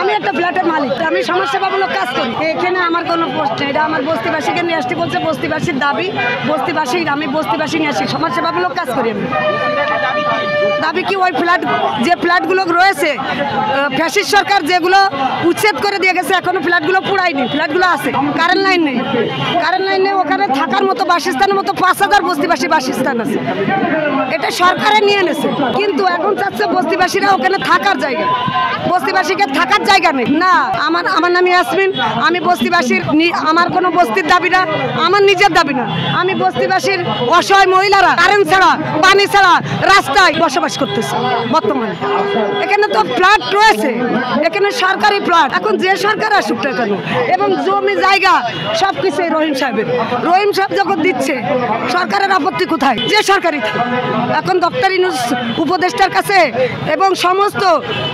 আমি একটা ফ্ল্যাটের মালিক, আমি সমাজসেবামূলক কাজ করি। এখানে আমার কোনো পোস্ট নেই, এটা আমার বস্তিবাসীকে নিয়ে আসতে বলছে, বস্তিবাসীর দাবি, বস্তিবাসী, আমি বস্তিবাসী নিয়ে আসি, সমাজসেবামূলক কাজ করি আমি। দাবি কি ওই ফ্ল্যাট, যে ফ্ল্যাটগুলো রয়েছে ফ্যাসিস্ট সরকার যেগুলো উচ্ছেদ করে দিয়ে গেছে, এখনো ফ্ল্যাটগুলো পুরায়নি, ফ্ল্যাটগুলো আছে, কারেন্ট লাইন নেই, কারেন্ট লাইন নেই, ওখানে থাকার মতো বাসস্থানের মতো 5000 বস্তিবাসী বাসস্থান আছে, এটা সরকারে নিয়ে এনেছে। কিন্তু এখন চাচ্ছে বস্তিবাসীরা ওখানে থাকার জায়গা, বস্তিবাসীকে থাকার জায়গা নেই। না, আমার নাম ইয়াসমিন, আমি বস্তিবাসীর, আমার কোনো বস্তির দাবি না, আমার নিজের দাবি না। আমি বস্তিবাসীর অসহায় মহিলারা কারেন্ট ছাড়া, পানি ছাড়া রাস্তায় বসবাস করতেছে বর্তমানে। এখানে তো ফ্ল্যাট রয়েছে, এখানে সরকারি ফ্ল্যাট, এখন যে সরকার আসুক না কেন, এবং জমি জায়গা সব কিছু রহিম সাহেবের। রহিম সাহেব যখন দিচ্ছে, সরকারের আপত্তি কোথায়? যে সরকারি এখন ডক্টর ইউনূস উপদেষ্টার কাছে এবং সমস্ত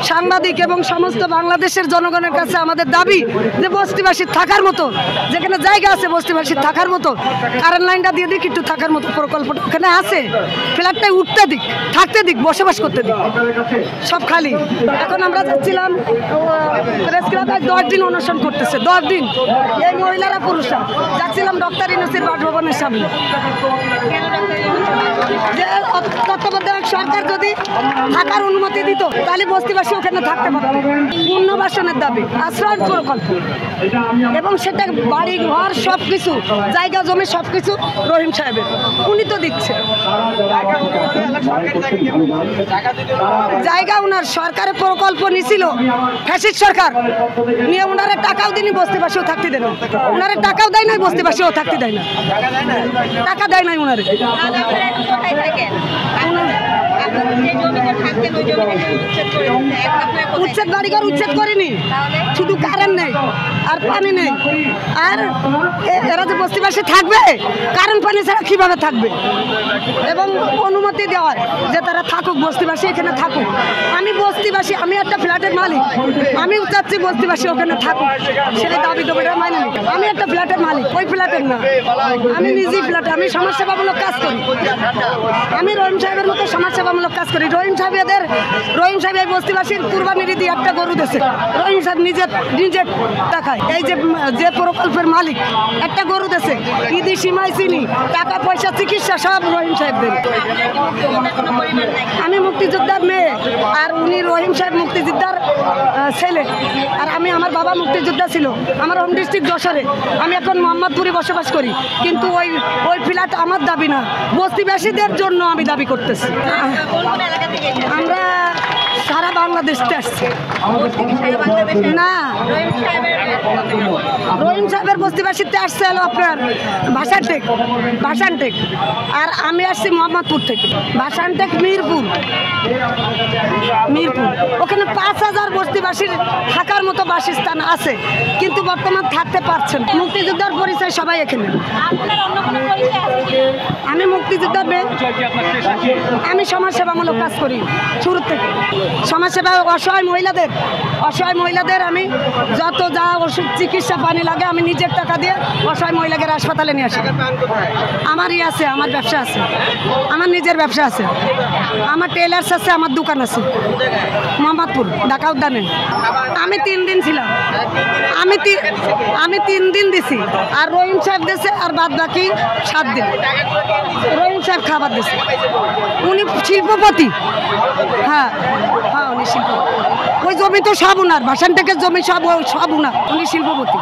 সাংবাদিক এবং সমস্ত বাংলাদেশের জনগণের কাছে আমাদের দাবি যে বস্তিবাসীর থাকার মতো, যেখানে জায়গা আছে বস্তিবাসীর থাকার মতো, কারেন্ট লাইনটা দিয়ে দিক, একটু থাকার মতো প্রকল্পটা ওখানে আছে, ফ্ল্যাটটাই উঠতে দিক, থাকতে দিক, বসবাস করতে দিক, সব খালি। এখন আমরা যাচ্ছিলাম প্রেস ক্লাবে, 10 দিন অনুষ্ঠান করতেছে, 10 দিন এই মহিলারা পুরুষরা যাচ্ছিলাম ডক্টর ইউনূসের বাসভবনের সামনে। যে তত্ত্বাবধায়ক সরকার যদি থাকার অনুমতি দিত, তাহলে বস্তিবাসী ওখানে থাকতে পারত। পুনর্বাসনের দাবি, আশ্রয় প্রকল্প, এবং সেটা বাড়ি ঘর সব কিছু, জায়গা জমি সব কিছু রহিম সাহেবের, উনি তো দিচ্ছে জায়গা। ওনার সরকারের প্রকল্প নিছিল ফ্যাসিস্ট সরকার, নিয়ে ওনারা টাকাও দিনি, বস্তিবাসীও থাকতে দেয় না, ওনারা টাকাও দেয় নাই, বস্তিবাসীও থাকতে দেয় না, টাকা দেয় নাই ওনারে। উচ্ছেদ বাড়িঘর উচ্ছেদ করেনি, শুধু কারেন্ট নেই আর পানি নেই। আর এরা যে বস্তিবাসী থাকবে, কারেন্ট পানি ছাড়া কিভাবে থাকবে? এবং অনুমতি দেওয়ার যে তারা থাকুক, বস্তিবাসী এখানে থাকুক। আমি বস্তিবাসী, আমি একটা ফ্ল্যাটের মালিক, আমি চাচ্ছি বস্তিবাসী ওখানে থাকুক, সেটা দাবি দেবো, এটা মাইনে নিই। আমি একটা ফ্ল্যাটের মালিক, ওই ফ্ল্যাটের না, আমি নিজেই ফ্ল্যাটে, আমি সমাজসেবামূলক কাজ করি, আমি রহিম সাহেবের মতো সমাজসেবামূলক কাজ করি। রহিম সাহেব এই বস্তিবাসীর কুরবানির ঈদে একটা গরু দিয়েছে, রহিম সাহেব নিজের টাকায়, এই যে প্রকল্পের মালিক একটা গরু দিয়েছে, ঈদি সীমাই চিনি, টাকা পয়সা চিকিৎসা সব রহিম সাহেব দেন। আমি মুক্তিযোদ্ধার মেয়ে, আর উনি রহিম সাহেব মুক্তিযোদ্ধার ছেলে, আর আমার বাবা মুক্তিযোদ্ধা ছিল। আমার হোম ডিস্ট্রিক্ট যশোরে, আমি এখন মোহাম্মদপুরে বসবাস করি, কিন্তু ওই ফ্ল্যাট আমার দাবি না, বস্তিবাসীদের জন্য আমি দাবি করতেছি। আমরা সারা বাংলাদেশ আসছি না, রহিম সাহেবের বস্তিবাসীতে আসছে হলো আপনার ভাসানটেক, আর আমি আসছি মোহাম্মদপুর থেকে। ভাসানটেক মিরপুর, ওখানে 5000 বস্তিবাসীর থাকার মতো বাসস্থান আছে, কিন্তু বর্তমান থাকতে পারছেন। মুক্তিযোদ্ধার পরিচয় সবাই এখানে। আমি মুক্তিযোদ্ধার মেয়ে, আমি সমাজসেবামূলক কাজ করি শুরু থেকে। সমাজসেবা অসহায় মহিলাদের আমি যত যা ওষুধ চিকিৎসা পানি লাগে, আমি নিজের টাকা দিয়ে অসহায় মহিলাদের হাসপাতালে নিয়ে আসি। আমারই আছে, আমার ব্যবসা আছে, আমার নিজের ব্যবসা আছে, আমার টেলার্স আছে, আমার দোকান আছে মোহাম্মদপুর ঢাকা উদ্যানে। আমি 3 দিন ছিলাম, আমি 3 দিন দিছি, আর রহিম সাহেব দিয়েছে, আর বাদ বাকি 7 দিন রহিম সাহেব খাবার দিয়েছে। উনি শিল্পপতি, হ্যাঁ, উনি শিল্পপতি। ওই জমি তো সব উনার, ভাসানটেকের জমি সব উনার, উনি শিল্পপতি।